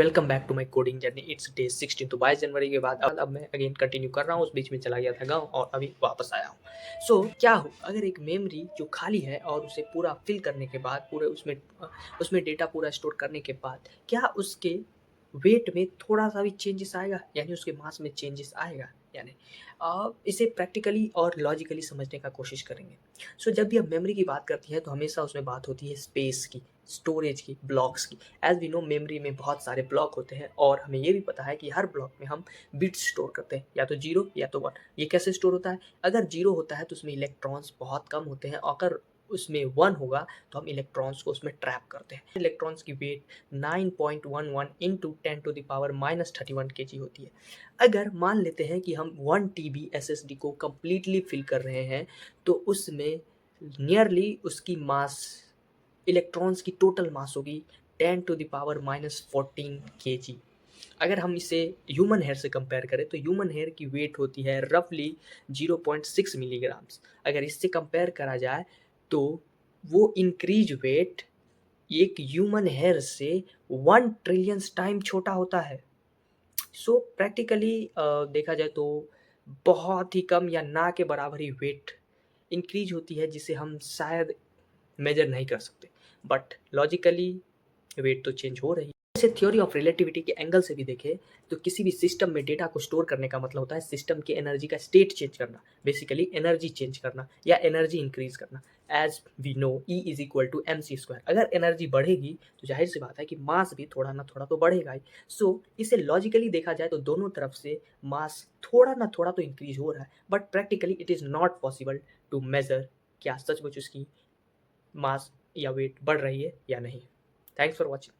Welcome back to my coding journey. It's day 16। तो 22 जनवरी के बाद अब मैं अगेन कंटिन्यू कर रहा हूँ। उस बीच में चला गया था गाँव और अभी वापस आया हूँ। सो क्या हो अगर एक मेमोरी जो खाली है और उसे पूरा फिल करने के बाद पूरे उसमें डेटा पूरा स्टोर करने के बाद क्या उसके वेट में थोड़ा सा भी चेंजेस आएगा, यानी उसके मास में चेंजेस आएगा। यानी इसे प्रैक्टिकली और लॉजिकली समझने का कोशिश करेंगे। सो जब भी हम मेमोरी की बात करती हैं तो हमेशा उसमें बात होती है स्पेस की, स्टोरेज की, ब्लॉक्स की। एज वी नो मेमोरी में बहुत सारे ब्लॉक होते हैं और हमें ये भी पता है कि हर ब्लॉक में हम बिट्स स्टोर करते हैं, या तो 0 या तो 1। ये कैसे स्टोर होता है? अगर 0 होता है तो उसमें इलेक्ट्रॉन्स बहुत कम होते हैं, और अगर उसमें 1 होगा तो हम इलेक्ट्रॉन्स को उसमें ट्रैप करते हैं। इलेक्ट्रॉन्स की वेट 9.11 इंटू 10⁻31 kg होती है। अगर मान लेते हैं कि हम 1 TB SSD को कम्प्लीटली फिल कर रहे हैं तो उसमें नियरली उसकी मास, इलेक्ट्रॉन्स की टोटल मास होगी 10⁻14 kg। अगर हम इसे ह्यूमन हेयर से कंपेयर करें तो ह्यूमन हेयर की वेट होती है रफली 0.6 मिलीग्राम्स। अगर इससे कंपेयर करा जाए तो वो इंक्रीज वेट एक ह्यूमन हेयर से 1 ट्रिलियन टाइम छोटा होता है। सो प्रैक्टिकली देखा जाए तो बहुत ही कम या ना के बराबर ही वेट इंक्रीज होती है, जिसे हम शायद मेजर नहीं कर सकते, बट लॉजिकली वेट तो चेंज हो रही है। जैसे थ्योरी ऑफ रिलेटिविटी के एंगल से भी देखें तो किसी भी सिस्टम में डेटा को स्टोर करने का मतलब होता है सिस्टम की एनर्जी का स्टेट चेंज करना, बेसिकली एनर्जी चेंज करना या एनर्जी इंक्रीज करना। As we know E is equal to mc²। अगर एनर्जी बढ़ेगी तो जाहिर सी बात है कि मास भी थोड़ा ना थोड़ा तो बढ़ेगा ही। सो इसे लॉजिकली देखा जाए तो दोनों तरफ से मास थोड़ा ना थोड़ा तो इंक्रीज हो रहा है, but practically it is not possible to measure क्या सचमुच उसकी मास या वेट बढ़ रही है या नहीं। Thanks for watching.